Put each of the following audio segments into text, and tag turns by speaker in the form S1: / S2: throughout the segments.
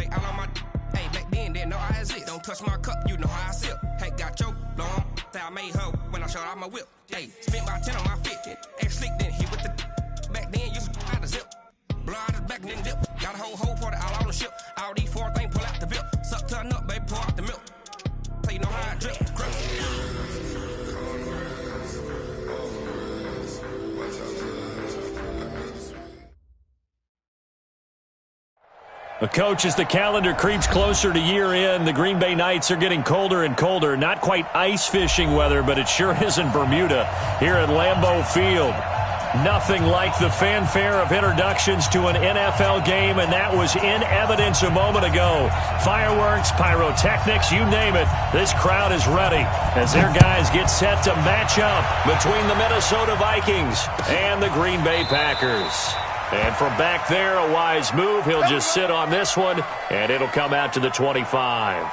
S1: They all on my hey, back then didn't know I exist. Don't touch my cup, you know how I sip. Hey, got your long, I made her when I showed out my whip. Hey, spent about 10 on my fit. Ex slick then hit with the back then used to out the zip. Blow out his back and then dip. Got a whole party all on the ship. All these four things pull out the bip. Suck to a nut, baby, pour out the milk. So you know how I drip.
S2: Coach, as the calendar creeps closer to year end, the Green Bay Knights are getting colder and colder. Not quite ice fishing weather, but it sure isn't Bermuda here at Lambeau Field. Nothing like the fanfare of introductions to an NFL game, and that was in evidence a moment ago. Fireworks, pyrotechnics, you name it. This crowd is ready as their guys get set to match up between the Minnesota Vikings and the Green Bay Packers. And from back there, a wise move. He'll just sit on this one, and it'll come out to the 25.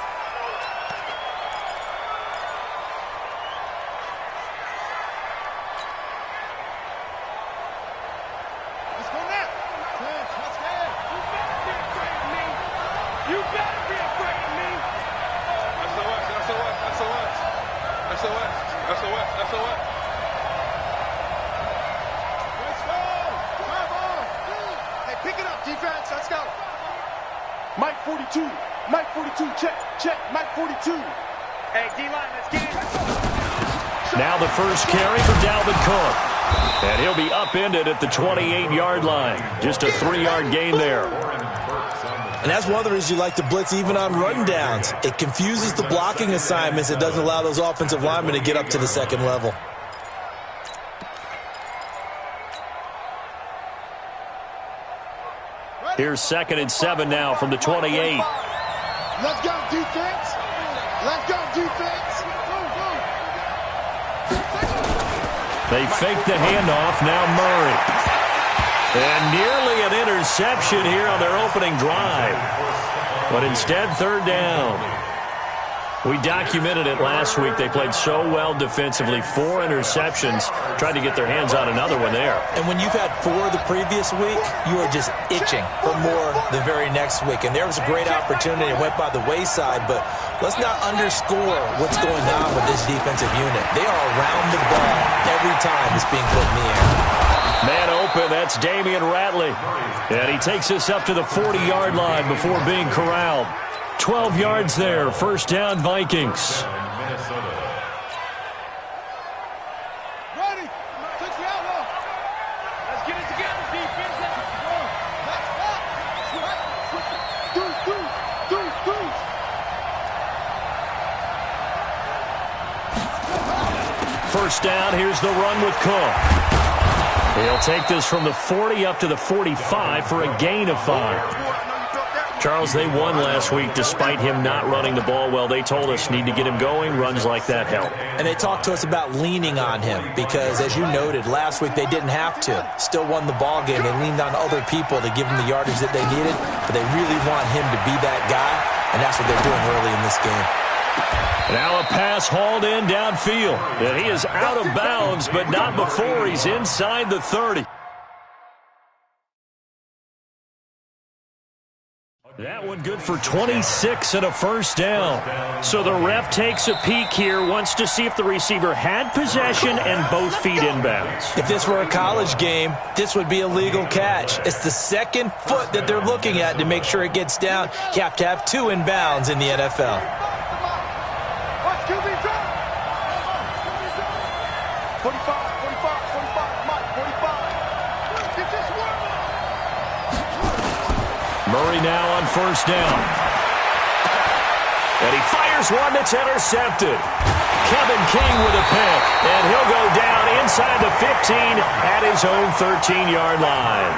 S3: Mike 42, Mike 42, check, Mike 42. Hey, D-line, let's get it.
S2: Now the first carry for Dalvin Cook. And he'll be upended at the 28-yard line. Just a 3-yard gain there.
S4: And that's one of the reasons you like to blitz even on run downs. It confuses the blocking assignments. It doesn't allow those offensive linemen to get up to the second level.
S2: Here's 2nd and 7 now from the 28.
S3: Let's go, defense. Let's go, defense.
S2: They fake the handoff. Now Murray. And nearly an interception here on their opening drive. But instead, 3rd down. We documented it last week. They played so well defensively. 4 interceptions. Tried to get their hands on another one there.
S4: And when you've had 4 the previous week, you are just itching for more the very next week. And there was a great opportunity. It went by the wayside, but let's not underscore what's going on with this defensive unit. They are around the ball every time it's being put in the air.
S2: Man open, that's Damian Ratley. And he takes us up to the 40-yard line before being corralled. 12 yards there, 1st down Vikings.
S3: Ready. Let's get it together, defense.
S2: First down, here's the run with Cook. He'll take this from the 40 up to the 45 for a gain of 5. Charles, they won last week despite him not running the ball well. They told us need to get him going. Runs like that help.
S4: And they talked to us about leaning on him because, as you noted, last week they didn't have to. Still won the ball game. They leaned on other people to give them the yardage that they needed, but they really want him to be that guy, and that's what they're doing early in this game.
S2: Now a pass hauled in downfield, and he is out of bounds, but not before he's inside the 30. That one good for 26 and a 1st down. So the ref takes a peek here, wants to see if the receiver had possession and both feet inbounds.
S4: If this were a college game, this would be a legal catch. It's the 2nd foot that they're looking at to make sure it gets down. You have to have 2 inbounds in the NFL.
S3: Watch QB drop. 45, Mike, 45. Get this one.
S2: Murray now on 1st down. And he fires one that's intercepted. Kevin King with a pick. And he'll go down inside the 15 at his own 13-yard line.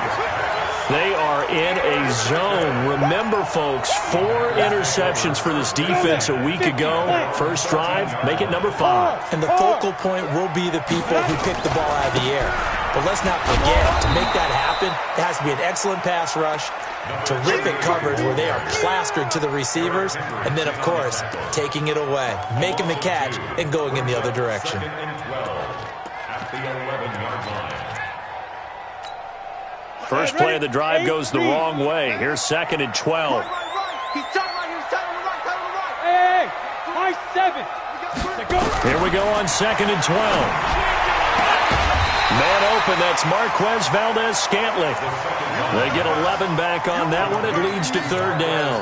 S2: They are in a zone. Remember, folks, 4 interceptions for this defense a week ago. First drive, make it number 5.
S4: And the focal point will be the people who pick the ball out of the air. But let's not forget, to make that happen, it has to be an excellent pass rush, terrific coverage where they are plastered to the receivers, and then, of course, taking it away, making the catch, and going in the other direction.
S2: First play of the drive goes the wrong way. Here's 2nd and 12.
S3: He's tight right here. He's tight on the right. Tight on the right.
S5: Hey, high 7.
S2: Here we go on 2nd and 12. Man open, that's Marquez Valdez-Scantling. They get 11 back on that one. It leads to 3rd down.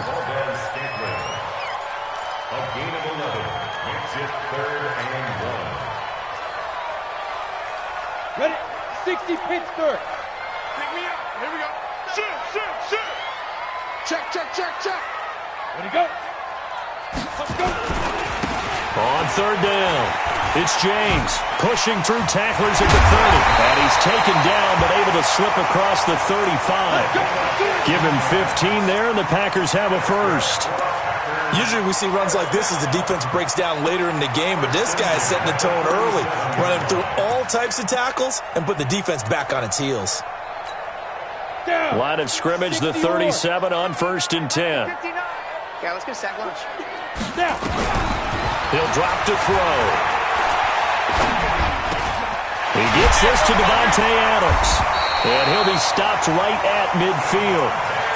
S6: A gain of 11 makes it 3rd and 1.
S5: Ready? 60 Pittsburgh.
S3: Pick me up. Here we go. Shoot. Check.
S5: Ready, go. Let's go.
S2: On 3rd down, it's James pushing through tacklers at the 30. And he's taken down but able to slip across the 35. Give him 15 there, and the Packers have a first.
S4: Usually we see runs like this as the defense breaks down later in the game, but this guy is setting the tone early, running through all types of tackles and put the defense back on its heels.
S2: Line of scrimmage, the 37 on 1st and 10.
S3: Yeah, let's get sack lunch.
S5: Now.
S2: He'll drop to throw. He gets this to Devontae Adams. And he'll be stopped right at midfield.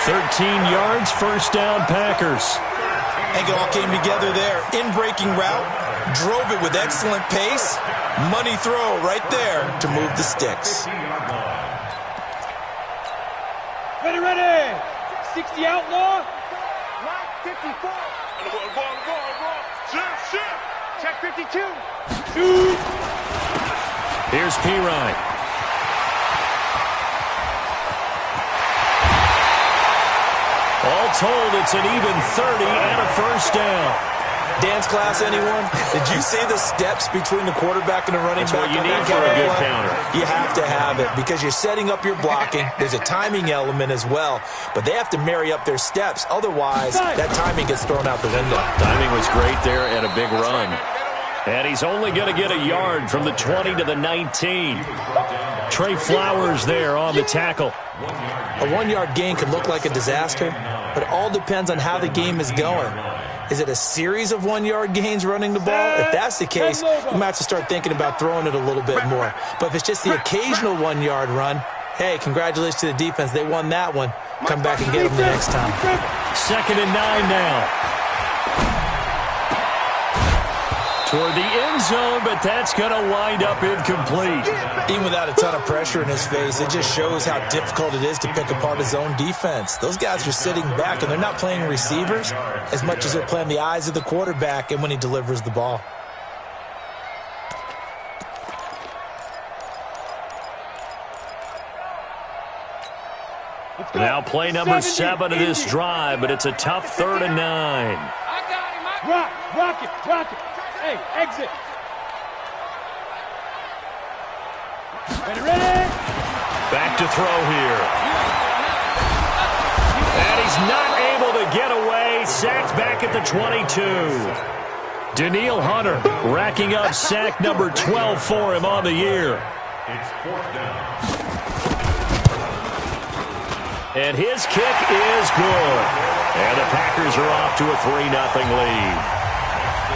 S2: 13 yards, 1st down Packers.
S4: I think it all came together there. In-breaking route, drove it with excellent pace. Money throw right there to move the sticks.
S5: Ready. 60 outlaw.
S3: Right, 54. Ball. Shoot. Check 52.
S5: Shoot.
S2: Here's Pirine. All told, it's an even 30 and a 1st down.
S4: Dance class, anyone? Did you see the steps between the quarterback and the running back?
S2: That's what you need for a good
S4: play?
S2: counter.
S4: You have to have it because you're setting up your blocking. There's a timing element as well, but they have to marry up their steps. Otherwise, that timing gets thrown out the window.
S2: Timing was great there and a big run. And he's only going to get a yard from the 20 to the 19. Trey Flowers there on the tackle.
S4: A 1-yard gain can look like a disaster, but it all depends on how the game is going. Is it a series of 1-yard gains running the ball? If that's the case, you might have to start thinking about throwing it a little bit more. But if it's just the occasional 1-yard run, hey, congratulations to the defense. They won that one. Come back and get them the next time.
S2: 2nd and 9 now. Toward the end zone, but that's going to wind up incomplete.
S4: Even without a ton of pressure in his face, it just shows how difficult it is to pick apart his own defense. Those guys are sitting back, and they're not playing receivers as much as they're playing the eyes of the quarterback and when he delivers the ball.
S2: Now play number 7 of this drive, but it's a tough 3rd and 9.
S5: I got him. Rock it. Hey, exit. Ready.
S2: Back to throw here. And he's not able to get away. Sacked back at the 22. Daniil Hunter racking up sack number 12 for him on the year.
S6: It's 4th down.
S2: And his kick is good. And the Packers are off to a 3-0 lead.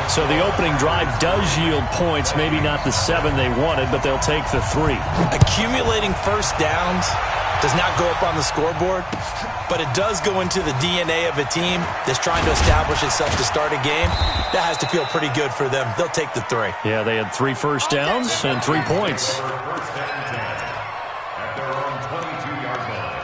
S2: So the opening drive does yield points, maybe not the 7 they wanted, but they'll take the 3.
S4: Accumulating first downs does not go up on the scoreboard, but it does go into the DNA of a team that's trying to establish itself to start a game. That has to feel pretty good for them. They'll take the 3.
S2: Yeah, they had 3 first downs and 3 points.
S6: First down and 10 at their own 22-yard line.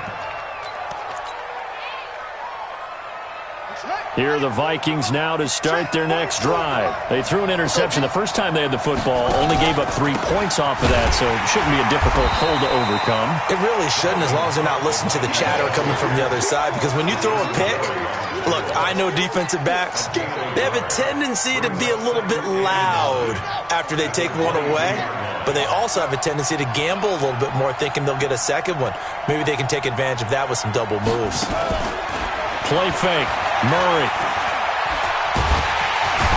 S2: Here are the Vikings now to start their next drive. They threw an interception the first time they had the football, only gave up 3 points off of that, so it shouldn't be a difficult hole to overcome.
S4: It really shouldn't, as long as they're not listening to the chatter coming from the other side, because when you throw a pick, look, I know defensive backs, they have a tendency to be a little bit loud after they take one away, but they also have a tendency to gamble a little bit more, thinking they'll get a second one. Maybe they can take advantage of that with some double moves.
S2: Play fake. Murray.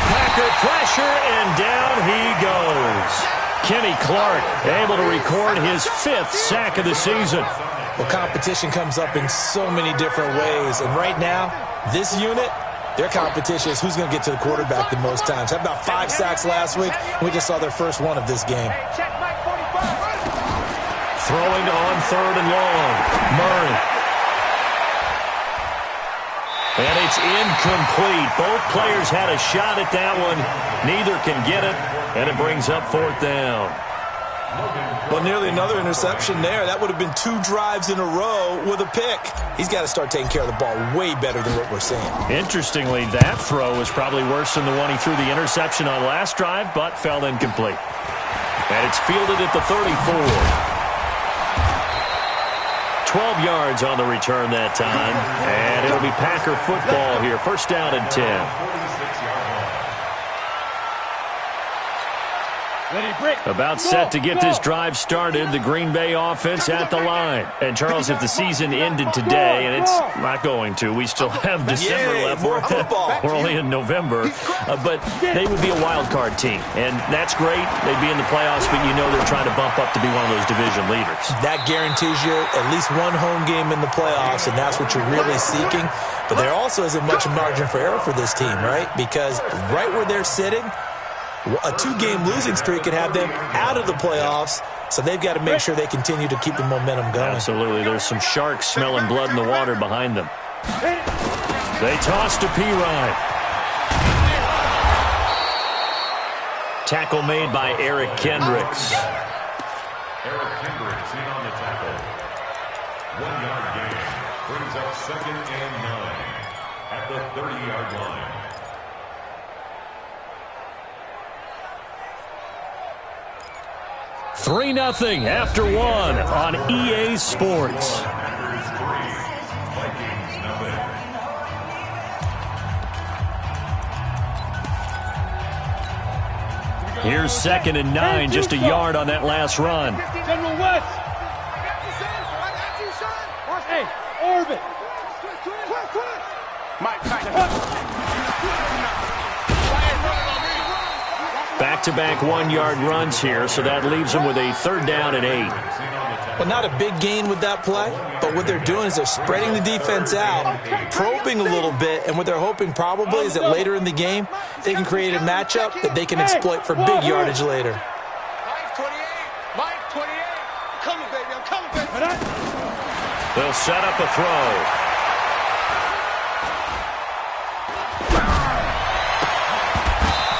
S2: Packer pressure, and down he goes. Kenny Clark able to record his 5th sack of the season.
S4: Well, competition comes up in so many different ways, and right now, this unit, their competition is who's going to get to the quarterback the most times. Had about 5 sacks last week, and we just saw their first one of this game.
S2: Throwing on 3rd and long. Murray. And it's incomplete. Both players had a shot at that one. Neither can get it, and it brings up 4th down.
S4: Well, nearly another interception there. That would have been 2 drives in a row with a pick. He's got to start taking care of the ball way better than what we're seeing. Interestingly, that throw was probably worse than the one he threw the interception on last drive, but fell incomplete. And it's fielded at the 34. 12 yards on the return that time. And it'll be Packer football here. 1st down and 10. About set to get this drive started. The Green Bay offense at the line. And, Charles, if the season ended today, and it's not going to, we still have December left. We're only in November. But they would be a wild card team. And that's great. They'd be in the playoffs, but you know they're trying to bump up to be one of those division leaders. That guarantees you at least one home game in the playoffs, and that's what you're really seeking. But there also isn't much margin for error for this team, right? Because right where they're sitting, a 2-game losing streak could have them out of the playoffs, so they've got to make sure they continue to keep the momentum going. Absolutely. There's some sharks smelling blood in the water behind them. They toss to Pirine. Tackle made by Eric Kendricks.
S6: Eric Kendricks in on the tackle. 1-yard gain. Brings up 2nd and 9 at the 30-yard line.
S2: Three 3-0 after 1 on EA Sports. Here's 2nd and 9, just a yard on that last run.
S5: General West. Hey, orbit.
S2: Back-to-back 1-yard runs here, so that leaves them with a 3rd down and 8.
S4: Well, not a big gain with that play, but what they're doing is they're spreading the defense out, probing a little bit, and what they're hoping probably is that later in the game, they can create a matchup that they can exploit for big yardage later.
S3: Mike 28. Coming, baby. I'm coming, baby.
S2: They'll set up a throw.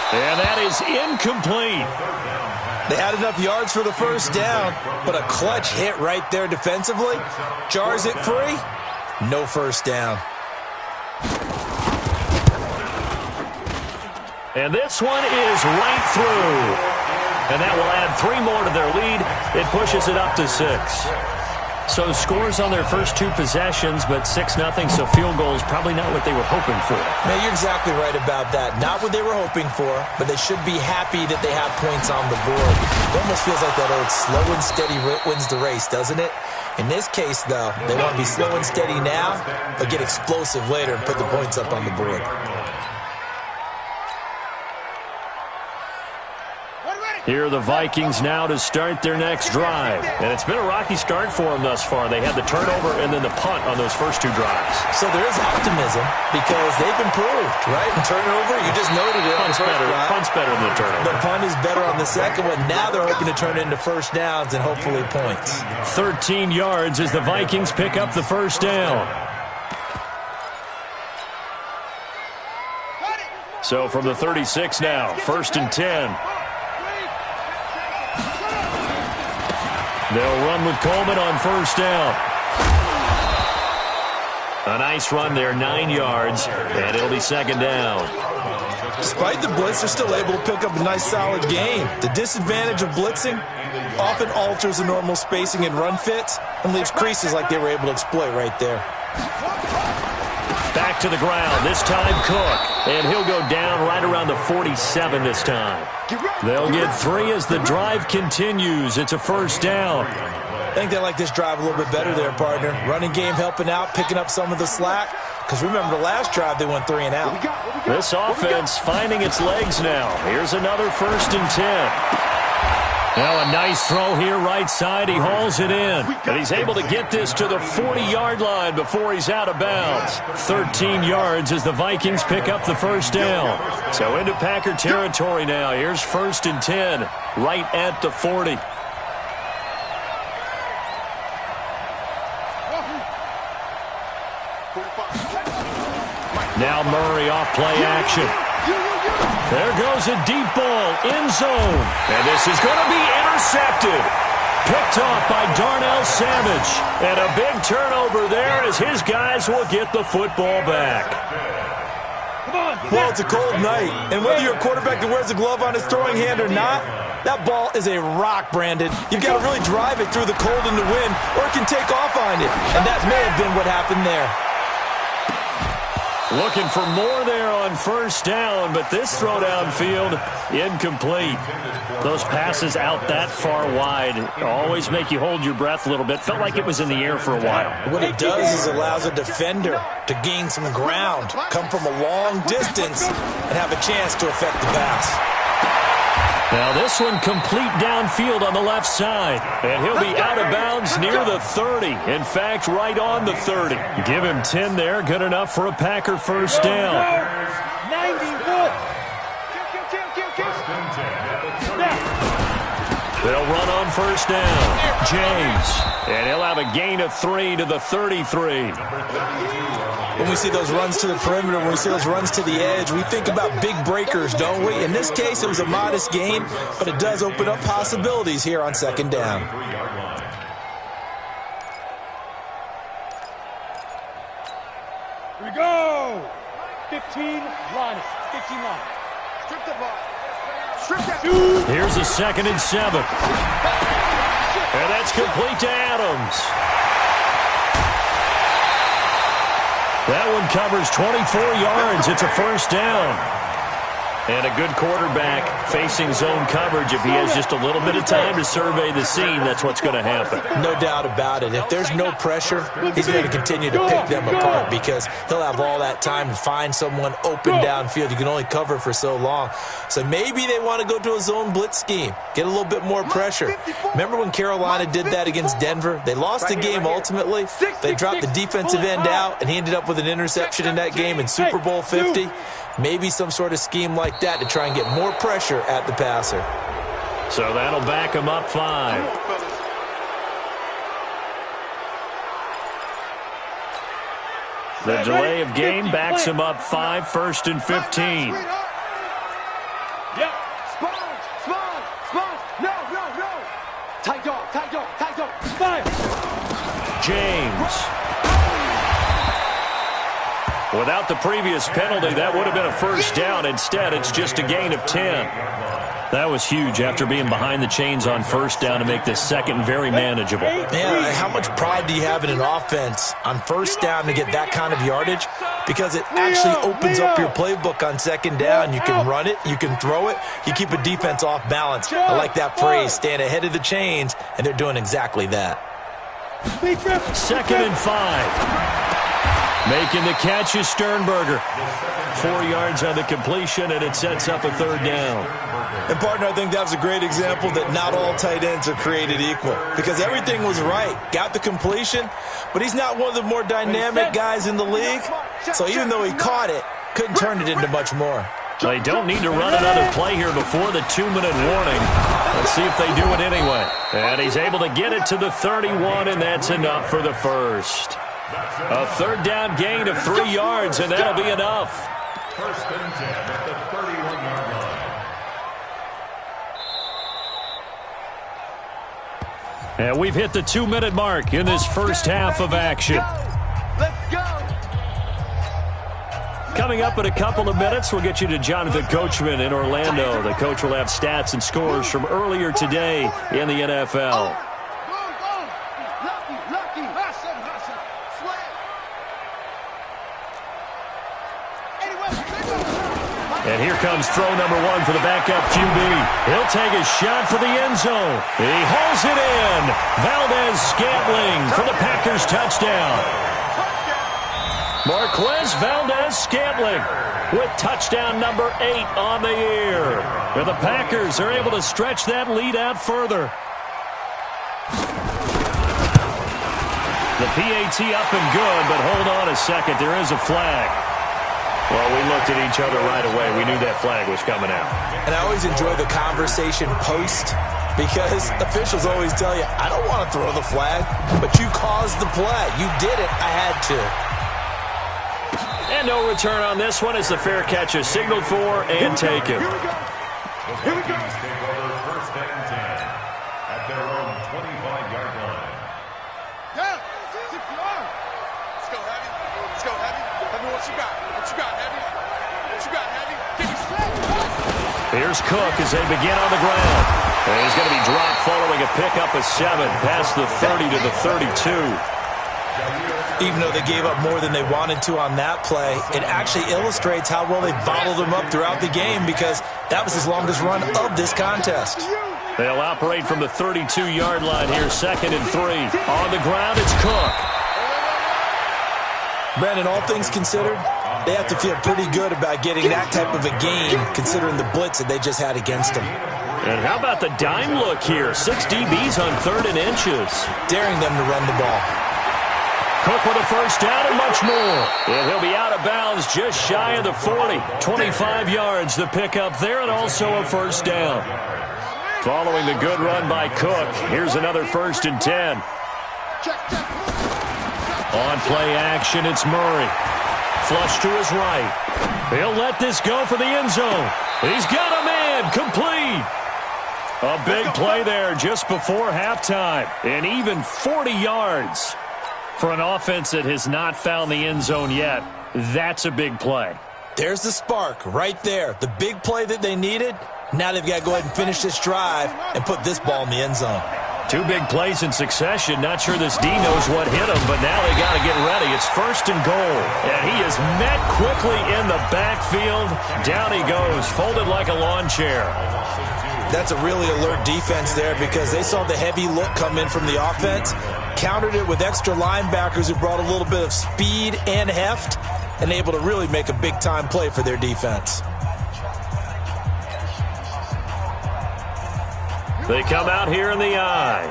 S2: And that is incomplete.
S4: They had enough yards for the 1st down, but a clutch hit right there defensively. Jars it free. No 1st down.
S2: And this one is right through. And that will add 3 more to their lead. It pushes it up to 6. So scores on their first 2 possessions, but 6-0, so field goal is probably not what they were hoping for.
S4: Man, you're exactly right about that. Not what they were hoping for, but they should be happy that they have points on the board. It almost feels like that old slow and steady wins the race, doesn't it? In this case, though, they want to be slow and steady now, but get explosive later and put the points up on the board.
S2: Here are the Vikings now to start their next drive. And it's been a rocky start for them thus far. They had the turnover and then the punt on those first 2 drives.
S4: So there is optimism because they've improved, right? And turnover, you just noted it.
S2: Punt's better than the turnover.
S4: The punt is better on the second one. Now they're hoping to turn it into 1st downs and hopefully points.
S2: 13 yards as the Vikings pick up the 1st down. So from the 36 now, 1st and 10. They'll run with Coleman on 1st down. A nice run there, 9 yards, and it'll be 2nd down.
S4: Despite the blitz, they're still able to pick up a nice, solid gain. The disadvantage of blitzing often alters the normal spacing and run fits and leaves creases like they were able to exploit right there.
S2: Back to the ground, this time Cook, and he'll go down right around the 47 this time. They'll get 3 as the drive continues. It's a 1st down.
S4: I think they like this drive a little bit better there, partner. Running game helping out, picking up some of the slack. Because remember the last drive, they went 3 and out.
S2: This offense finding its legs now. Here's another 1st and 10. Now a nice throw here right side. He hauls it in. And he's able to get this to the 40-yard line before he's out of bounds. 13 yards as the Vikings pick up the 1st down. So into Packer territory now. Here's 1st and 10 right at the 40. Now Murray off play action. There goes a deep ball, end zone. And this is going to be intercepted. Picked off by Darnell Savage. And a big turnover there as his guys will get the football back.
S4: Well, it's a cold night, and whether you're a quarterback that wears a glove on his throwing hand or not, that ball is a rock, Brandon. You've got to really drive it through the cold and the wind, or it can take off on you. And that may have been what happened there.
S2: Looking for more there on first down, but this throw downfield, incomplete. Those passes out that far wide always make you hold your breath a little bit. Felt like it was in the air for a while.
S4: What it does is allows a defender to gain some ground, come from a long distance, and have a chance to affect the pass.
S2: Now this one complete downfield on the left side. And he'll be out of bounds near the 30. In fact, right on the 30. Give him 10 there. Good enough for a Packer first down.
S5: 94.
S2: They'll run on first down. James. And he'll have a gain of 3 to the 33.
S4: When we see those runs to the perimeter, when we see those runs to the edge, we think about big breakers, don't we? In this case, it was a modest gain, but it does open up possibilities here on second down.
S5: Here we go. 15 line. 15 line.
S3: Strip the ball. Strip that.
S2: Here's a 2nd and 7. And that's complete to Adams. That one covers 24 yards. It's a first down. And a good quarterback facing zone coverage. If he has just a little bit of time to survey the scene, that's what's going to happen.
S4: No doubt about it. If there's no pressure, he's going to continue to pick them apart because he'll have all that time to find someone open downfield. You can only cover for so long. So maybe they want to go to a zone blitz scheme, get a little bit more pressure. Remember when Carolina did that against Denver? They lost the game ultimately. They dropped the defensive end out, and he ended up with an interception in that game in Super Bowl 50. Maybe some sort of scheme like that to try and get more pressure at the passer.
S2: So that'll back him up 5. The delay of game backs him up 5, 1st and 15.
S5: Yep. Sponge. No. Tight dog. Fire.
S2: James. Without the previous penalty, that would have been a first down. Instead, it's just a gain of 10. That was huge after being behind the chains on first down to make this second very manageable.
S4: Yeah, how much pride do you have in an offense on first down to get that kind of yardage? Because it actually opens up your playbook on second down. You can run it, you can throw it, you keep a defense off balance. I like that phrase, staying ahead of the chains, and they're doing exactly that.
S2: 2nd and 5. Making the catch is Sternberger. 4 yards on the completion, and it sets up a 3rd down.
S4: And, partner, I think that was a great example that not all tight ends are created equal. Because everything was right. Got the completion, but he's not one of the more dynamic guys in the league. So even though he caught it, couldn't turn it into much more.
S2: They don't need to run another play here before the 2-minute warning. Let's see if they do it anyway. And he's able to get it to the 31, and that's enough for the first. A 3rd down gain of 3 yards, and that'll be enough.
S6: 1st and 10 at the 31-yard line.
S2: And we've hit the 2-minute mark in this first half of action.
S3: Let's go.
S2: Coming up in a couple of minutes, we'll get you to Jonathan Coachman in Orlando. The coach will have stats and scores from earlier today in the NFL. And here comes throw number 1 for the backup QB. He'll take a shot for the end zone. He hauls it in. Valdez-Scantling for the Packers touchdown. Marquez Valdez-Scantling with touchdown number 8 on the year. And the Packers are able to stretch that lead out further. The PAT up and good, but hold on a second. There is a flag. Well, we looked at each other right away. We knew that flag was coming out.
S4: And I always enjoy the conversation post because officials always tell you, I don't want to throw the flag, but you caused the play. You did it. I had to.
S2: And no return on this one as the fair catch is signaled for and taken.
S3: Here we go. Here we go.
S6: Take over first and 10 at their own 25-yard line.
S3: Yeah. Let's go, Heavy. Let's go, Heavy. Heavy, what you got? What you got, Heavy? What you got, Heavy? Give me straight.
S2: Here's Cook as they begin on the ground. And he's going to be dropped following a pickup of 7 past the 30 to the 32.
S4: Even though they gave up more than they wanted to on that play, it actually illustrates how well they bottled them up throughout the game because that was his longest run of this contest.
S2: They'll operate from the 32-yard line here, 2nd and 3. On the ground, it's Cook.
S4: Brandon, all things considered, they have to feel pretty good about getting that type of a game considering the blitz that they just had against them.
S2: And how about the dime look here? 6 DBs on 3rd and inches.
S4: Daring them to run the ball.
S2: Cook with a first down and much more. And he'll be out of bounds just shy of the 40. 25 yards the pickup there and also a first down. Following the good run by Cook, here's another 1st and 10. On play action, it's Murray. Flush to his right. He'll let this go for the end zone. He's got a man, complete. A big play there just before halftime. And even 40 yards. For an offense that has not found the end zone yet, that's a big play.
S4: There's the spark right there. The big play that they needed. Now they've got to go ahead and finish this drive and put this ball in the end zone.
S2: 2 big plays in succession. Not sure this D knows what hit him, but now they got to get ready. It's 1st and goal. And he is met quickly in the backfield. Down he goes, folded like a lawn chair.
S4: That's a really alert defense there because they saw the heavy look come in from the offense, countered it with extra linebackers who brought a little bit of speed and heft, and able to really make a big-time play for their defense.
S2: They come out here in the I.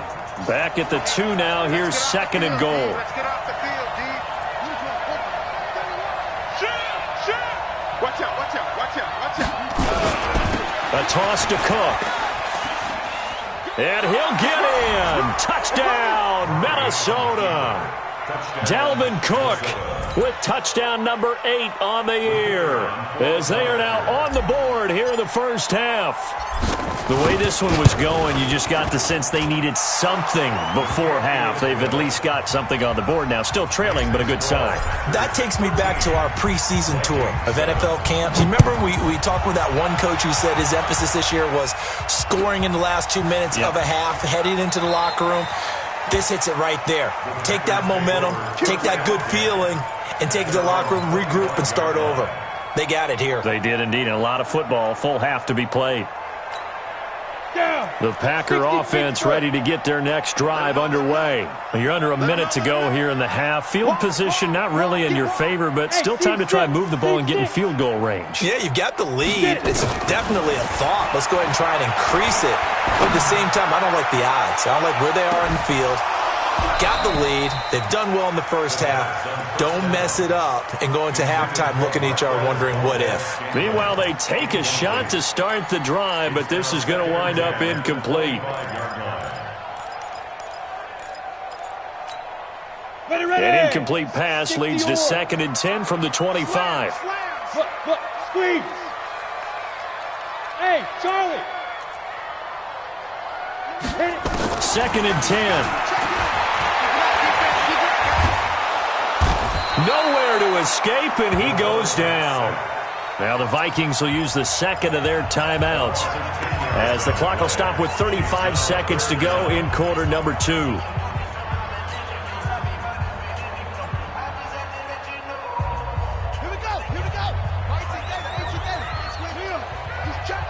S2: Back at the 2 now. Here's 2nd and goal.
S3: Let's get off the field, D. Shit. Watch out.
S2: A toss to Cook. And he'll get in. Touchdown, Minnesota. Dalvin Cook with touchdown number 8 on the year. As they are now on the board here in the first half. The way this one was going, you just got the sense they needed something before half. They've at least got something on the board now. Still trailing, but a good sign.
S4: That takes me back to our preseason tour of NFL camps. You remember we talked with that one coach who said his emphasis this year was scoring in the last 2 minutes of a half, heading into the locker room. This hits it right there. Take that momentum, take that good feeling, and take it to the locker room, regroup, and start over. They got it here.
S2: They did indeed. And a lot of football, full half to be played. The Packer offense ready to get their next drive underway. You're under a minute to go here in the half. Field position not really in your favor, but still time to try and move the ball and get in field goal range.
S4: Yeah, you've got the lead. It's definitely a thought. Let's go ahead and try and increase it. But at the same time, I don't like the odds. I don't like where they are in the field. Got the lead. They've done well in the first half. Don't mess it up and go into halftime looking at each other wondering what if.
S2: Meanwhile, they take a shot to start the drive, but this is going to wind up incomplete. An incomplete pass leads to 2nd and 10 from the 25.
S5: Look, squeeze. Hey, Charlie.
S2: 2nd and 10. Nowhere to escape, and he goes down. Now the Vikings will use the 2nd of their timeouts as the clock will stop with 35 seconds to go in quarter number 2.
S3: Here we go.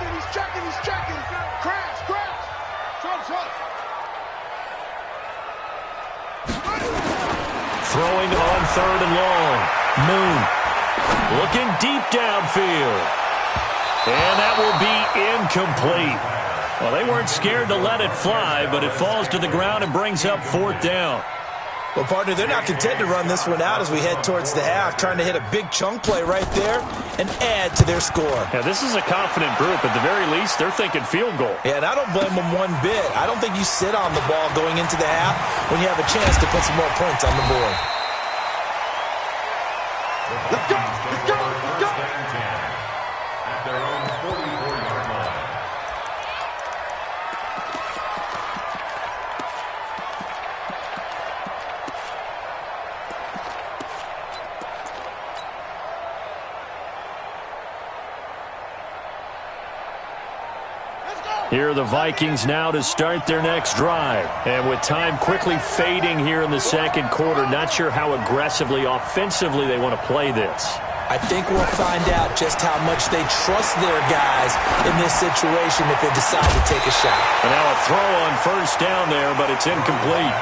S3: He's checking. Crash.
S2: Throwing on 3rd and long. Moon looking deep downfield. And that will be incomplete. Well, they weren't scared to let it fly, but it falls to the ground and brings up 4th down.
S4: Well, partner, they're not content to run this one out as we head towards the half, trying to hit a big chunk play right there and add to their score.
S2: Yeah, this is a confident group. At the very least, they're thinking field goal.
S4: Yeah, and I don't blame them one bit. I don't think you sit on the ball going into the half when you have a chance to put some more points on the board.
S3: Let's go. Let's go. Let's go.
S6: First and 10 at their own 44-yard line.
S2: Here are the Vikings now to start their next drive. And with time quickly fading here in the second quarter, not sure how aggressively, offensively they want to play this.
S4: I think we'll find out just how much they trust their guys in this situation if they decide to take a shot.
S2: And now a throw on first down there, but it's incomplete.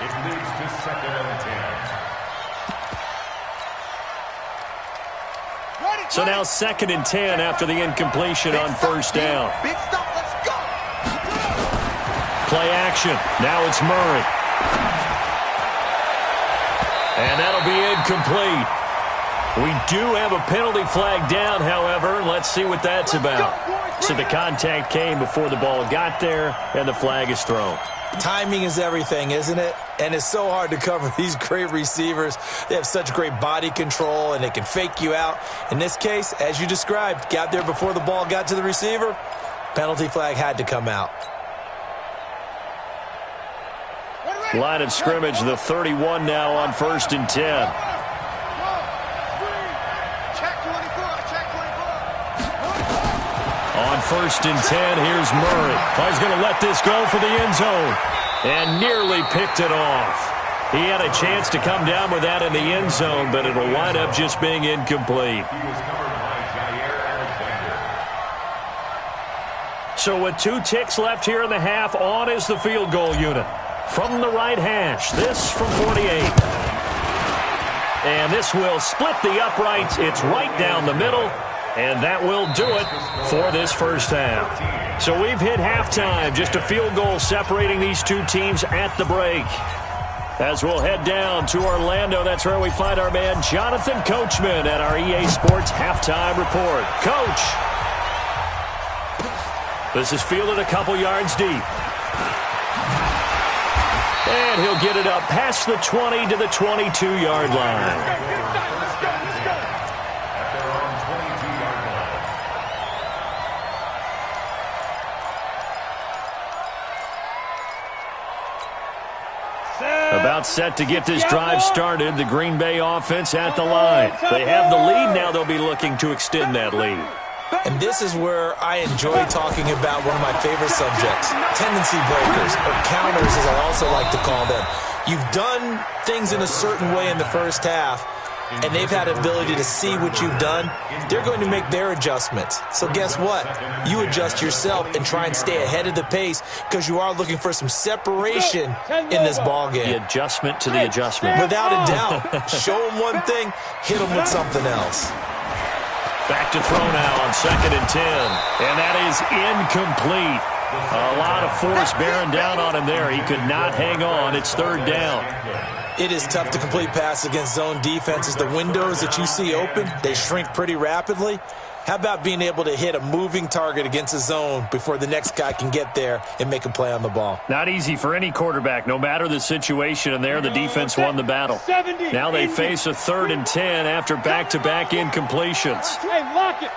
S6: It leads to second and 10.
S2: So now second and 10 after the incompletion on first down.
S3: Big stop. Let's go.
S2: Play action. Now it's Murray. And that'll be incomplete. We do have a penalty flag down, however. Let's see what that's about. So the contact came before the ball got there, and the flag is thrown.
S4: Timing is everything, isn't it? And it's so hard to cover these great receivers. They have such great body control, and they can fake you out. In this case, as you described, got there before the ball got to the receiver. Penalty flag had to come out.
S2: Line of scrimmage, the 31 now on first and 10. On first and 10, here's Murray. He's going to let this go for the end zone. And nearly picked it off. He had a chance to come down with that in the end zone, but it'll wind up just being incomplete.
S6: He was covered by Jair Alexander.
S2: So with 2 ticks left here in the half, on is the field goal unit. From the right hash, this from 48. And this will split the uprights. It's right down the middle. And that will do it for this first half. So we've hit halftime. Just a field goal separating these two teams at the break. As we'll head down to Orlando, that's where we find our man Jonathan Coachman at our EA Sports Halftime Report. Coach, this is fielded a couple yards deep. And he'll get it up past the 20 to the 22-yard line. About set to get this drive started. The Green Bay offense at the line. They have the lead. Now they'll be looking to extend that lead.
S4: And this is where I enjoy talking about one of my favorite subjects, tendency breakers, or counters as I also like to call them. You've done things in a certain way in the first half, and they've had the ability to see what you've done. They're going to make their adjustments. So guess what? You adjust yourself and try and stay ahead of the pace because you are looking for some separation in this ballgame.
S2: The adjustment to the adjustment.
S4: Without a doubt. Show them one thing, hit them with something else.
S2: Back to throw now on second and 10. And that is incomplete. A lot of force bearing down on him there. He could not hang on. It's third down.
S4: It is tough to complete pass against zone defenses. The windows that you see open, they shrink pretty rapidly. How about being able to hit a moving target against a zone before the next guy can get there and make a play on the ball?
S2: Not easy for any quarterback, no matter the situation, and there the defense won the battle. Now they face a third and 10 after back-to-back incompletions.
S5: Hey, lock it.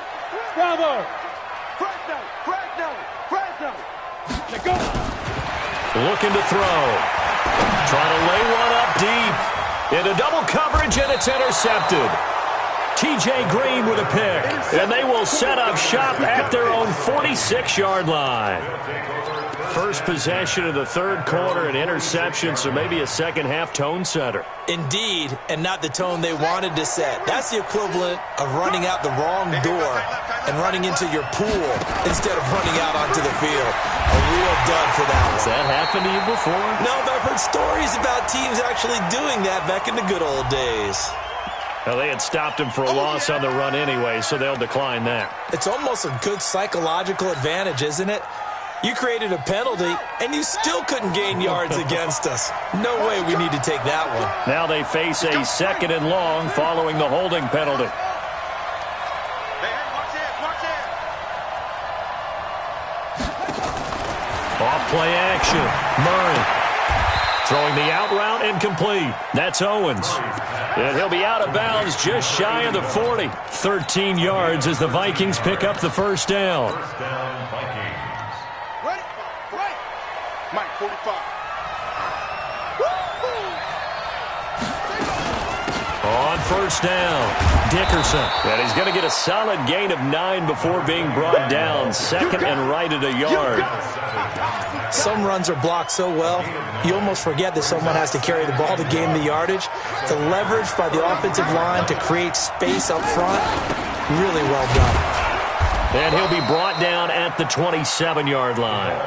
S5: Bravo. Go.
S2: Looking to throw. Trying to lay one up deep. Into double coverage, and it's intercepted. T.J. Green with a pick, and they will set up shop at their own 46-yard line. First possession of the third quarter, an interception, so maybe a second-half tone setter.
S4: Indeed, and not the tone they wanted to set. That's the equivalent of running out the wrong door and running into your pool instead of running out onto the field. A real dud for that one.
S2: Has that happened to you before?
S4: No, but I've heard stories about teams actually doing that back in the good old days.
S2: Well, they had stopped him for a loss on the run anyway, so they'll decline that.
S4: It's almost a good psychological advantage, isn't it? You created a penalty, and you still couldn't gain yards against us. No way we need to take that one.
S2: Now they face a second and long following the holding penalty. Off play action. Murray Throwing the out route incomplete. That's Owens. And he'll be out of bounds just shy of the 40. 13 yards as the Vikings pick up the first down.
S6: First down, Vikings.
S3: Ready? Right. Mike, 45.
S2: On first down, Dickerson. And he's going to get a solid gain of 9 before being brought down. Second and right at a yard.
S4: Some runs are blocked so well, you almost forget that someone has to carry the ball to gain the yardage. The leverage by the offensive line to create space up front, really well done.
S2: And he'll be brought down at the 27-yard line.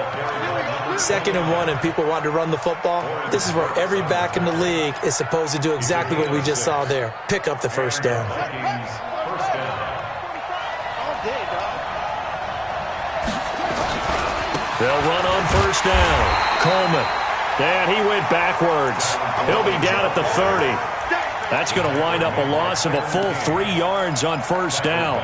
S4: 2nd and 1 and people want to run the football. This is where every back in the league is supposed to do exactly what we just saw there. Pick up the first down.
S2: They'll run on first down. Coleman. And he went backwards. He'll be down at the 30. That's going to wind up a loss of a full 3 yards on first down.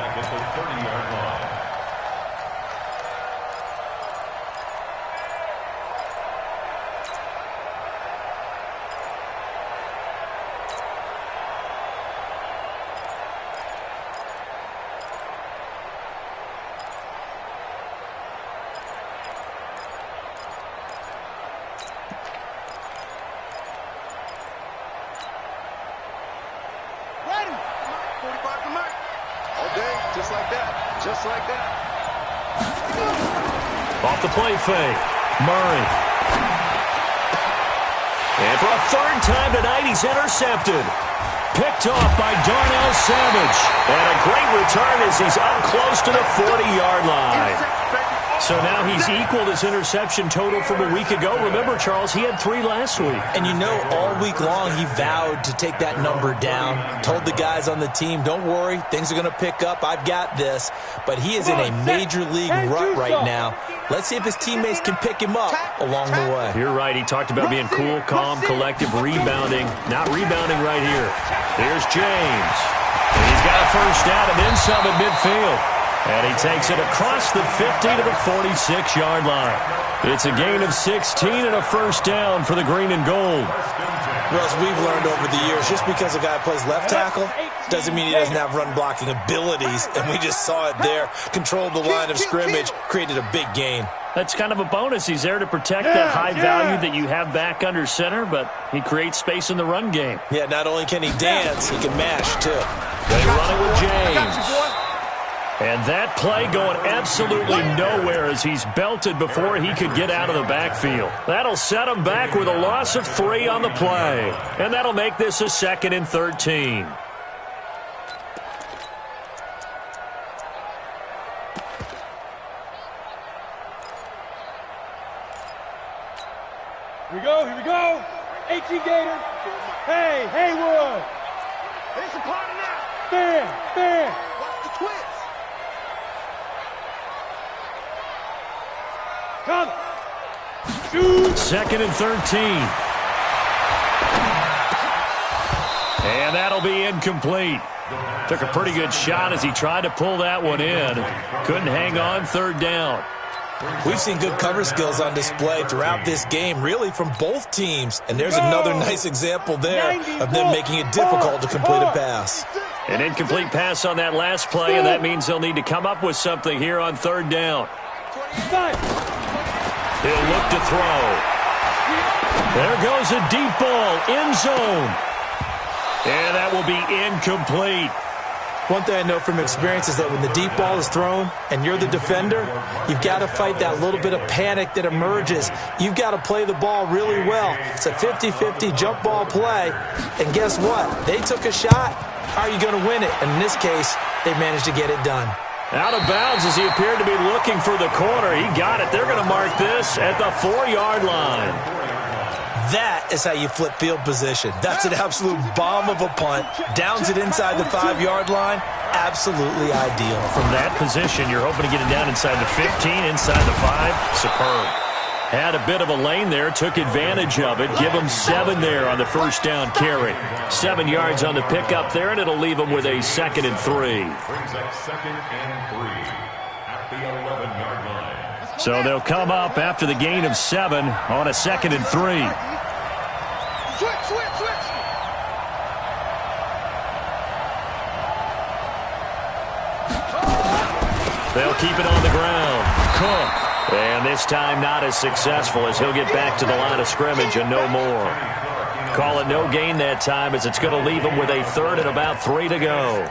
S2: Off the play fake. Murray. And for a 3rd time tonight, he's intercepted. Picked off by Darnell Savage. And a great return as he's up close to the 40-yard line. So now he's equaled his interception total from a week ago. Remember, Charles, he had 3 last week.
S4: And you know, all week long he vowed to take that number down. Told the guys on the team, don't worry, things are going to pick up. I've got this. But he is in a major league rut right now. Let's see if his teammates can pick him up along the way.
S2: You're right. He talked about being cool, calm, collective, rebounding. Not rebounding right here. Here's James. And he's got a first down and then some at midfield. And he takes it across the 50 to the 46-yard line. It's a gain of 16 and a first down for the green and gold.
S4: Well, as we've learned over the years, just because a guy plays left tackle doesn't mean he doesn't have run-blocking abilities. And we just saw it there. Controlled the line of scrimmage, created a big gain.
S2: That's kind of a bonus. He's there to protect that high value that you have back under center, but he creates space in the run game.
S4: Yeah, not only can he dance, he can mash, too.
S2: They run it with James. And that play going absolutely nowhere as he's belted before he could get out of the backfield. That'll set him back with a loss of 3 on the play. And that'll make this a 2nd and 13.
S5: Here we go. 18 Gator. Hey, Haywood.
S3: It's a party now.
S5: Fair.
S3: Watch the twist.
S5: Come. Shoot.
S2: 2nd and 13. And that'll be incomplete. Took a pretty good shot as he tried to pull that one in. Couldn't hang on 3rd down.
S4: We've seen good cover skills on display throughout this game, really from both teams. And there's another nice example there of them making it difficult to complete a pass.
S2: An incomplete pass on that last play, and that means they'll need to come up with something here on 3rd down. He'll look to throw. There goes a deep ball, end zone. And that will be incomplete.
S4: One thing I know from experience is that when the deep ball is thrown and you're the defender, you've got to fight that little bit of panic that emerges. You've got to play the ball really well. It's a 50-50 jump ball play. And guess what? They took a shot. How are you going to win it? And in this case, they managed to get it done.
S2: Out of bounds as he appeared to be looking for the corner. He got it. They're going to mark this at the 4-yard line.
S4: That is how you flip field position. That's an absolute bomb of a punt. Downs it inside the 5-yard line. Absolutely ideal.
S2: From that position, you're hoping to get it down inside the 15, inside the 5. Superb. Had a bit of a lane there, took advantage of it. Give him 7 there on the first down carry. 7 yards on the pickup there, and it'll leave him with a 2nd and 3.
S6: Brings up 2nd and 3 at the 11-yard line.
S2: So they'll come up after the gain of 7 on a 2nd and 3. They'll keep it on the ground. Cook. And this time not as successful as he'll get back to the line of scrimmage and no more. Call it no gain that time as it's going to leave him with a third and about 3 to go.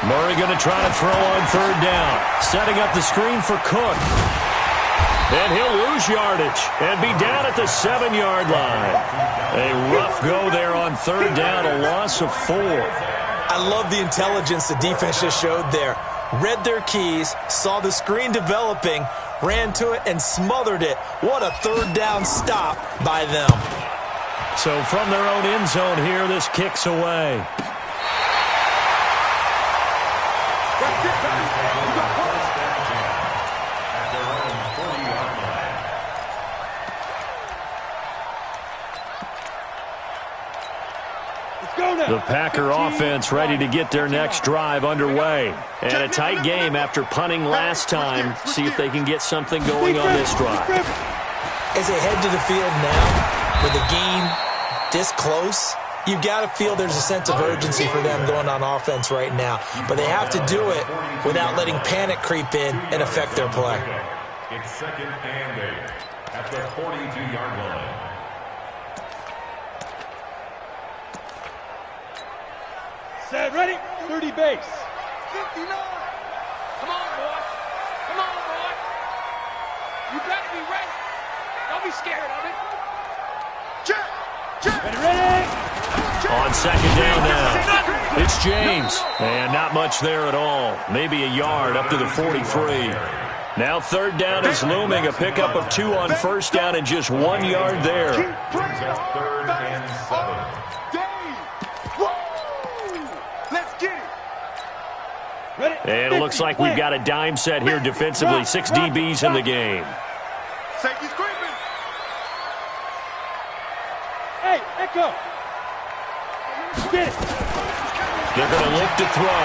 S2: Murray going to try to throw on third down. Setting up the screen for Cook. And he'll lose yardage and be down at the 7-yard line. A rough go there on third down, a loss of 4.
S4: I love the intelligence the defense just showed there. Read their keys, saw the screen developing, ran to it, and smothered it. What a third down stop by them.
S2: So from their own end zone here, this kicks away. The Packer offense ready to get their next drive underway. And a tight game after punting last time. See if they can get something going on this drive.
S4: As they head to the field now, with the game this close, you've got to feel there's a sense of urgency for them going on offense right now. But they have to do it without letting panic creep in and affect their play.
S6: It's 2nd and 8 at the 42-yard line.
S5: Set, ready, 30 base.
S3: 59.
S5: Come on, boy. Come on, boy. You better be ready. Don't be scared of it.
S3: Check.
S5: Ready.
S2: On second down now, it's James. And not much there at all. Maybe a yard up to the 43. Now third down is looming. A pickup of 2 on first down and just 1 yard there.
S6: Brings up 3rd and 7.
S2: And it looks like we've got a dime set here defensively. 6 DBs in the game.
S3: Safety's creeping.
S5: Hey, Echo. Get it.
S2: They're going to look to throw.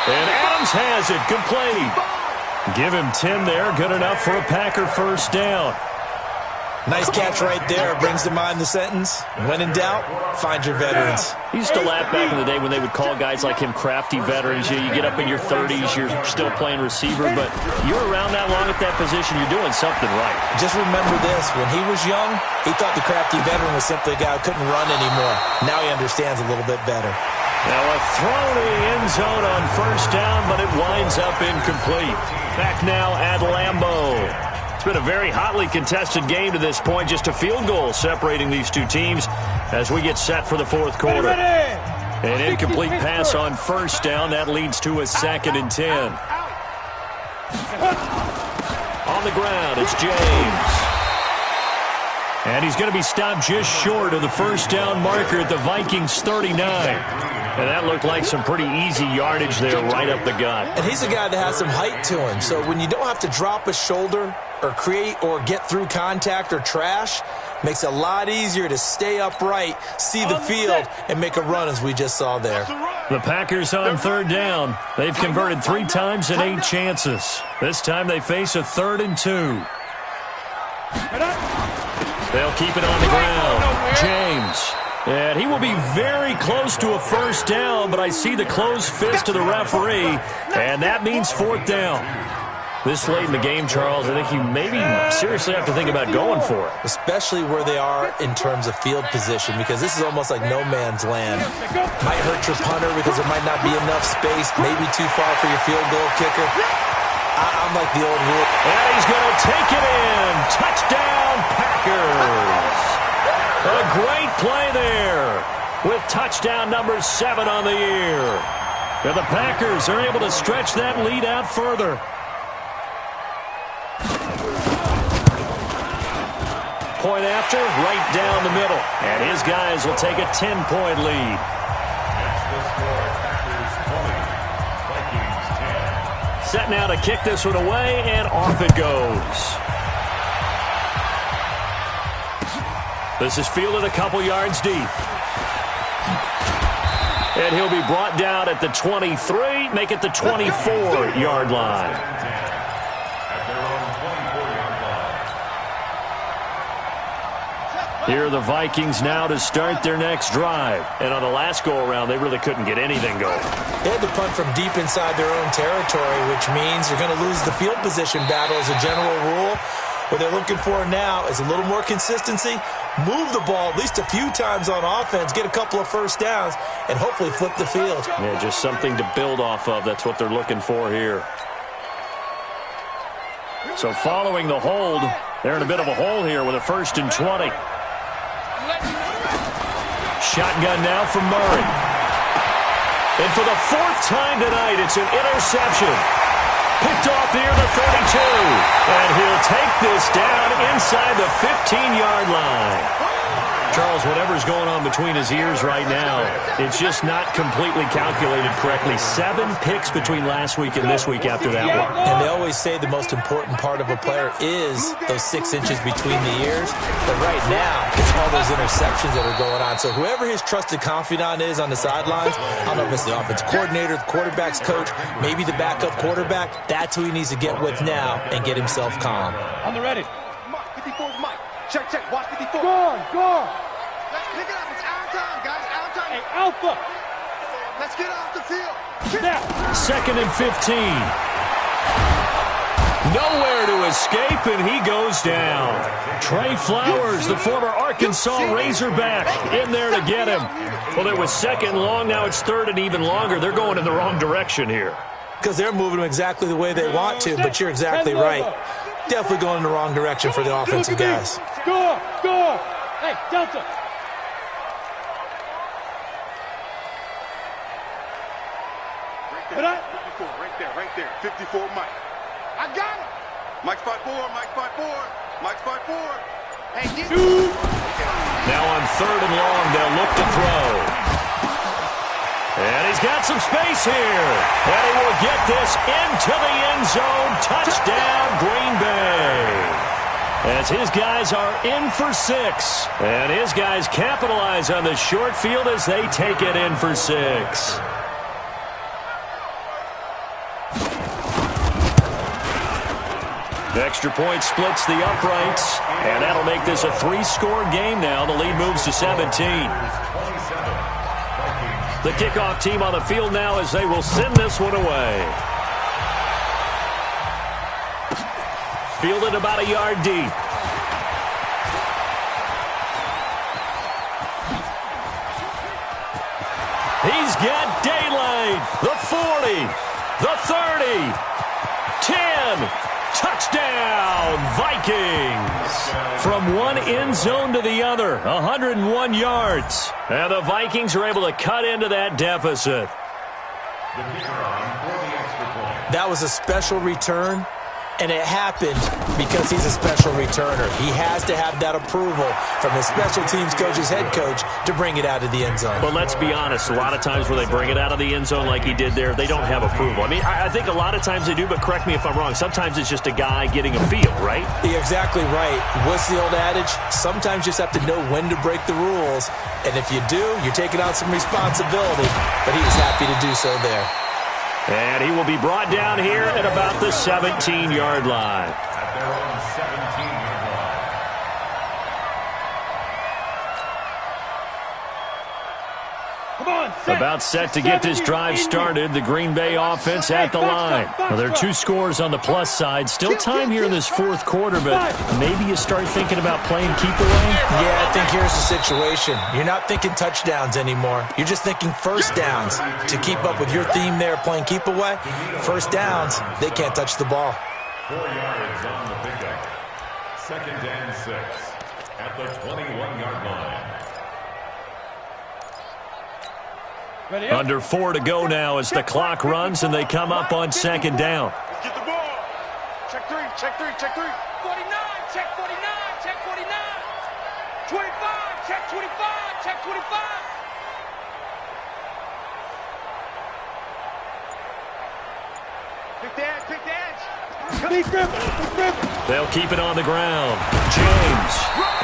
S2: And Adams has it, complete. Give him 10 there, good enough for a Packer first down.
S4: Nice catch right there. Brings to mind the sentence, when in doubt, find your veterans.
S2: He used to laugh back in the day when they would call guys like him crafty veterans. You get up in your 30s, you're still playing receiver, but you're around that long at that position, you're doing something right.
S4: Just remember this, when he was young, he thought the crafty veteran was simply a guy who couldn't run anymore. Now he understands a little bit better.
S2: Now a throw to the end zone on first down, but it winds up incomplete. Back now at Lambeau. It's been a very hotly contested game to this point. Just a field goal separating these two teams as we get set for the fourth quarter. An incomplete pass on first down. That leads to a 2nd and 10. On the ground, it's James. And he's going to be stopped just short of the first down marker at the Vikings 39. And that looked like some pretty easy yardage there right up the gut.
S4: And he's a guy that has some height to him. So when you don't have to drop a shoulder or create or get through contact or trash, makes it a lot easier to stay upright, see the field, and make a run as we just saw there.
S2: The Packers on third down. They've converted 3 times in 8 chances. This time they face a 3rd and 2. They'll keep it on the ground. James. And he will be very close to a first down, but I see the closed fist of the referee, and that means 4th down. This late in the game, Charles, I think you maybe seriously have to think about going for it.
S4: Especially where they are in terms of field position, because this is almost like no man's land. Might hurt your punter because there might not be enough space, maybe too far for your field goal kicker. I'm like the old rule.
S2: And he's going to take it in. Touchdown, Packers. A great play there with touchdown number 7 on the year. And the Packers are able to stretch that lead out further. Point after, right down the middle. And his guys will take a 10-point lead.
S6: That's the score. Packers 20, Vikings 10.
S2: Set now to kick this one away, and off it goes. This is fielded a couple yards deep. And he'll be brought down at the 23, make it the 24-yard line. Here are the Vikings now to start their next drive. And on the last go-around, they really couldn't get anything going.
S4: They had to punt from deep inside their own territory, which means you're going to lose the field position battle as a general rule. What they're looking for now is a little more consistency, move the ball at least a few times on offense, get a couple of first downs, and hopefully flip the field.
S2: Yeah, just something to build off of. That's what they're looking for here. So following the hold, they're in a bit of a hole here with a 1st and 20. Shotgun now from Murray. And for the 4th time tonight, it's an interception. Picked off near the 32. And he'll take this down inside the 15-yard line. Charles, whatever's going on between his ears right now, it's just not completely calculated correctly. 7 picks between last week and this week after that one.
S4: And they always say the most important part of a player is those 6 inches between the ears. But right now, it's all those interceptions that are going on. So whoever his trusted confidant is on the sidelines, I don't know if it's the offensive coordinator, the quarterback's coach, maybe the backup quarterback, that's who he needs to get with now and get himself calm.
S5: On the ready.
S3: Mike, 54's Mike. Check, check. Watch 54.
S5: Go on, go on.
S3: Let's pick it up. It's our time, guys. Our time.
S5: Hey, Alpha.
S3: Let's get off the field.
S5: Snap.
S2: 2nd and 15. Nowhere to escape, and he goes down. Trey Flowers, the former Arkansas Razorback, in there to get him. Well, it was 2nd long. Now it's 3rd and even longer. They're going in the wrong direction here.
S4: Because they're moving them exactly the way they want to, but you're exactly right. Definitely going in the wrong direction for the offensive guys.
S5: Score, score. Hey, Delta.
S3: Right there. 54 Mike. I got him. Mike's 5'4", Mike's 5'4", Mike's 5'4". Hey, get
S2: Now on 3rd and long, they'll look to throw. And he's got some space here. And he will get this into the end zone. Touchdown, Green Bay. As his guys are in for 6. And his guys capitalize on the short field as they take it in for 6. The extra point splits the uprights, and that'll make this a 3-score game now. The lead moves to 17. The kickoff team on the field now as they will send this one away. Fielded about a yard deep. He's got daylight. The 40, the 30, 10. Touchdown, Vikings! From one end zone to the other, 101 yards. And the Vikings are able to cut into that deficit.
S4: That was a special return, and it happened because he's a special returner. He has to have that approval from his special teams coach's head coach to bring it out of the end zone.
S2: But let's be honest, a lot of times when they bring it out of the end zone like he did there, they don't have approval. I mean, I think a lot of times they do, but correct me if I'm wrong. Sometimes it's just a guy getting a feel, right?
S4: You're exactly right. What's the old adage? Sometimes you just have to know when to break the rules. And if you do, you're taking on some responsibility. But he was happy to do so there.
S2: And he will be brought down here at about the 17-yard line.
S6: At their own 17-yard line.
S5: Come on, set.
S2: About set to get this drive started. The Green Bay offense at the line. Well, there are 2 scores on the plus side. Still time here in this 4th quarter, but maybe you start thinking about playing keep away?
S4: Yeah, I think here's the situation. You're not thinking touchdowns anymore. You're just thinking first downs. To keep up with your theme there, playing keep away, first downs, they can't touch the ball.
S6: 4 yards on the pickup. 2nd and 6 at the 21-yard line.
S2: Under 4 to go now as the clock runs and they come up on 2nd down.
S3: Let's get the ball. Check 3, check 3, check 3.
S5: 49, check 49, check 49. 25, check 25, check 25.
S3: Pick the edge, pick the edge.
S5: Be driven, be driven.
S2: They'll keep it on the ground. James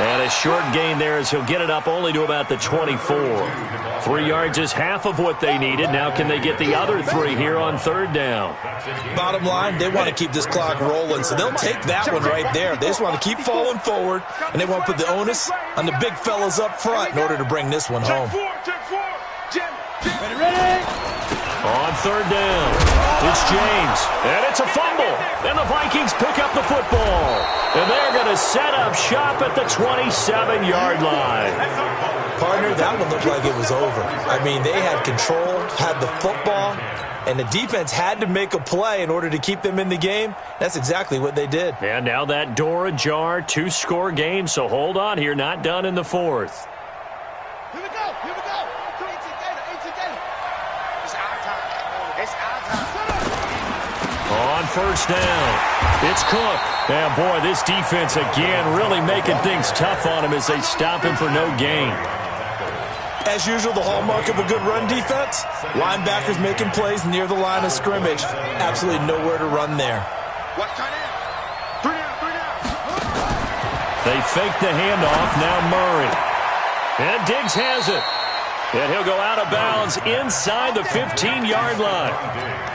S2: And a short gain there as he'll get it up only to about the 24. 3 yards is half of what they needed. Now can they get the other 3 here on third down?
S4: Bottom line, they want to keep this clock rolling, so they'll take that one right there. They just want to keep falling forward, and they want to put the onus on the big fellas up front in order to bring this one home.
S5: Ready?
S2: On third down, it's James, and it's a fumble. And the Vikings pick up the football. And they're going to set up shop at the 27-yard line.
S4: Partner, that one looked like it was over. I mean, they had control, had the football, and the defense had to make a play in order to keep them in the game. That's exactly what they did.
S2: And now that door ajar, 2-score game, so hold on here, not done in the fourth.
S3: Here we go. It's our time.
S2: On first down, it's Cook. And boy, this defense again really making things tough on him as they stop him for no gain.
S4: As usual, the hallmark of a good run defense, linebackers making plays near the line of scrimmage. Absolutely nowhere to run there.
S3: What's tight end? 3 down.
S2: They fake the handoff, now Murray. And Diggs has it. And he'll go out of bounds inside the 15-yard line.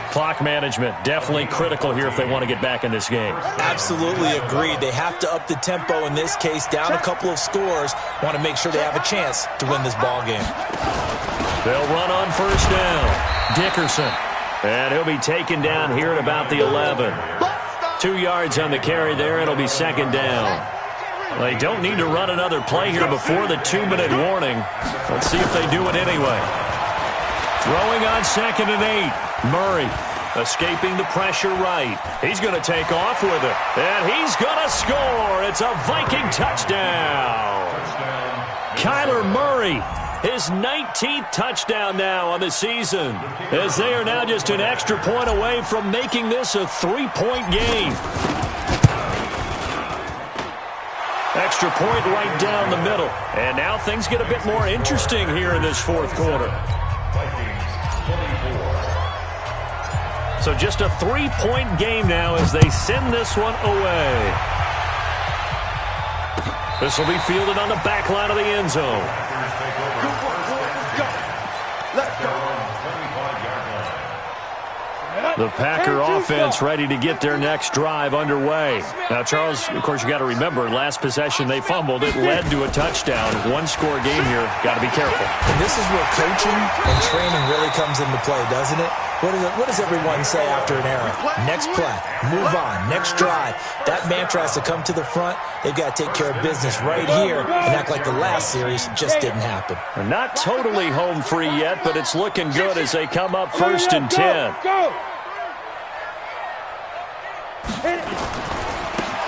S2: Clock management definitely critical here if they want to get back in this game.
S4: Absolutely agreed. They have to up the tempo in this case, down a couple of scores. Want to make sure they have a chance to win this ball game.
S2: They'll run on first down. Dickerson. And he'll be taken down here at about the 11. 2 yards on the carry there. It'll be second down. They don't need to run another play here before the 2-minute warning. Let's see if they do it anyway. Throwing on 2nd and 8. Murray escaping the pressure right. He's going to take off with it. And he's going to score. It's a Viking touchdown. Kyler Murray, his 19th touchdown now on the season, as they are now just an extra point away from making this a 3-point game. Extra point right down the middle. And now things get a bit more interesting here in this fourth quarter. So just a 3-point game now as they send this one away. This will be fielded on the back line of the end zone. The Packer offense ready to get their next drive underway. Now, Charles, of course, you got to remember, last possession they fumbled. It led to a touchdown. 1-score game here. Got to be careful.
S4: And this is where coaching and training really comes into play, doesn't it? What does everyone say after an error? Next play, move on, next drive. That mantra has to come to the front. They've got to take care of business right here and act like the last series just didn't happen.
S2: They're not totally home free yet, but it's looking good as they come up 1st and 10.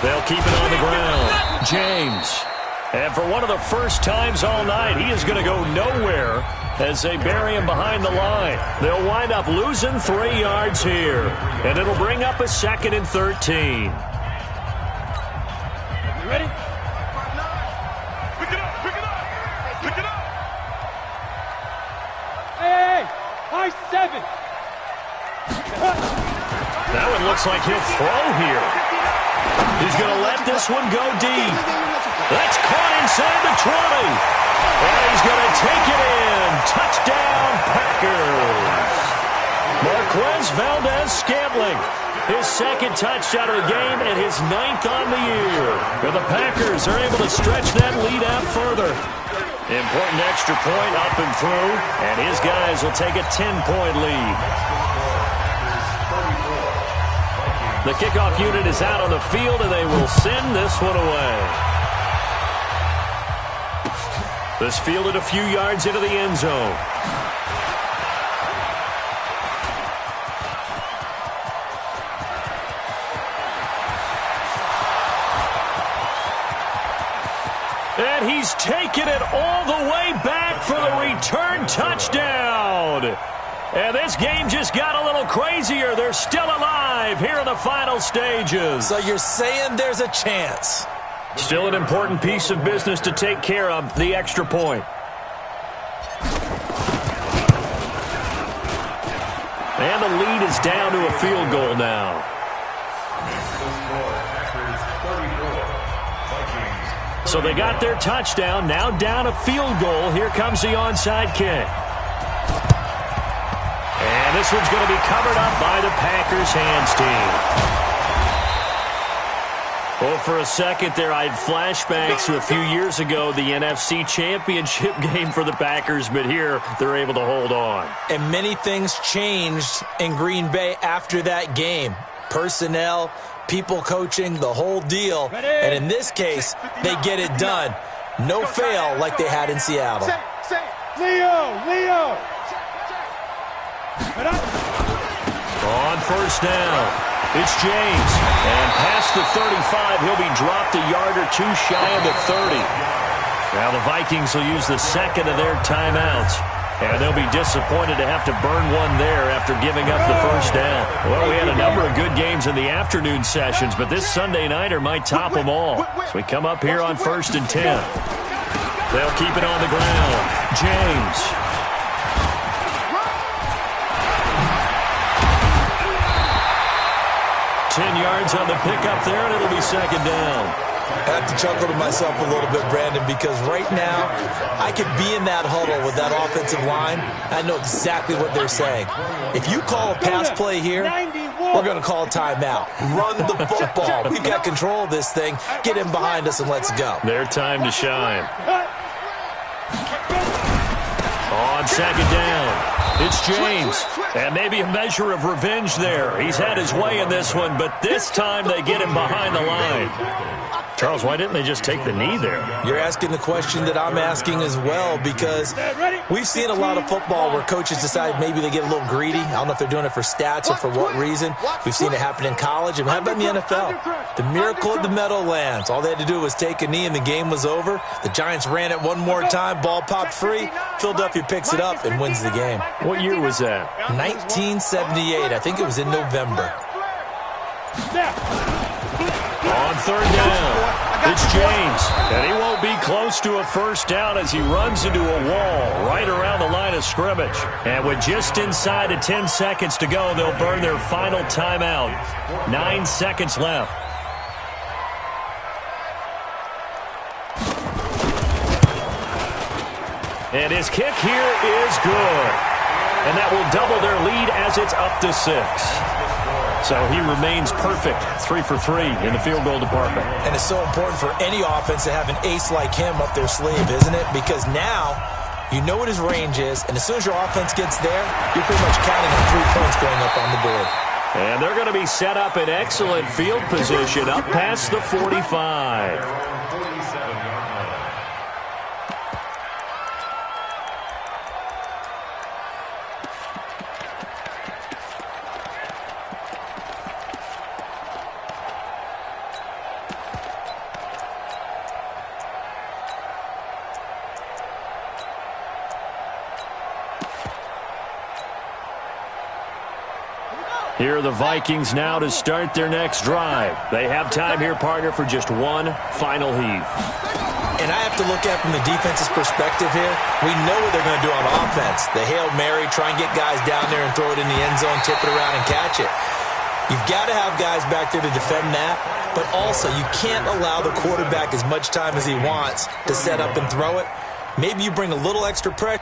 S2: They'll keep it on the ground. James. And for one of the first times all night, he is going to go nowhere as they bury him behind the line. They'll wind up losing 3 yards here. And it'll bring up a 2nd and 13.
S5: You ready?
S3: Pick it up.
S5: Hey, high 7.
S2: That one looks like he'll throw here. He's going to let this one go deep. That's caught inside the 20. And he's going to take it in. Touchdown, Packers. Marquez Valdez-Scantling, his 2nd touchdown of the game and his 9th on the year. And the Packers are able to stretch that lead out further. Important extra point up and through, and his guys will take a 10-point lead. The kickoff unit is out on the field, and they will send this one away. This fielded a few yards into the end zone. And he's taken it all the way back for the return touchdown. And this game just got a little crazier. They're still alive here in the final stages.
S4: So you're saying there's a chance?
S2: Still an important piece of business to take care of, the extra point. And the lead is down to a field goal now. So they got their touchdown, now down a field goal. Here comes the onside kick. And this one's going to be covered up by the Packers hands team. Well, for a second there, I had flashbacks to a few years ago, the NFC Championship game for the Packers, but here they're able to hold on.
S4: And many things changed in Green Bay after that game. Personnel, people coaching, the whole deal. And in this case, they get it done. No fail like they had in Seattle.
S3: Leo!
S2: On first down. It's James, and past the 35, he'll be dropped a yard or two shy of the 30. Now the Vikings will use the second of their timeouts, and they'll be disappointed to have to burn one there after giving up the first down. Well, we had a number of good games in the afternoon sessions, but this Sunday nighter might top them all. So we come up here on 1st and 10. They'll keep it on the ground. James. 10 yards on the pickup there, and it'll be second down.
S4: I have to chuckle to myself a little bit, Brandon, because right now I could be in that huddle with that offensive line. I know exactly what they're saying. If you call a pass play here, we're going to call a timeout. Run the football. We've got control of this thing. Get in behind us and let's go.
S2: Their time to shine. On second down. It's James, and maybe a measure of revenge there. He's had his way in this one, but this time they get him behind the line. Charles, why didn't they just take the knee there?
S4: You're asking the question that I'm asking as well, because we've seen a lot of football where coaches decide maybe they get a little greedy. I don't know if they're doing it for stats or for what reason. We've seen it happen in college, and how about in the NFL? The miracle of the Meadowlands. All they had to do was take a knee, and the game was over. The Giants ran it one more time. Ball popped free. Philadelphia picks it up and wins the game.
S2: What year was that?
S4: 1978. I think it was in November.
S2: On third down, it's James, and he won't be close to a first down as he runs into a wall right around the line of scrimmage. And with just inside of 10 seconds to go, they'll burn their final timeout. 9 seconds left. And his kick here is good. And that will double their lead as it's up to 6. So he remains perfect, 3 for 3 in the field goal department.
S4: And it's so important for any offense to have an ace like him up their sleeve, isn't it? Because now you know what his range is, and as soon as your offense gets there, you're pretty much counting on 3 points going up on the board.
S2: And they're going to be set up in excellent field position up past the 45. Here are the Vikings now to start their next drive. They have time here, partner, for just one final heave.
S4: And I have to look at it from the defense's perspective here. We know what they're going to do on offense. The Hail Mary, try and get guys down there and throw it in the end zone, tip it around and catch it. You've got to have guys back there to defend that, but also you can't allow the quarterback as much time as he wants to set up and throw it. Maybe you bring a little extra pressure.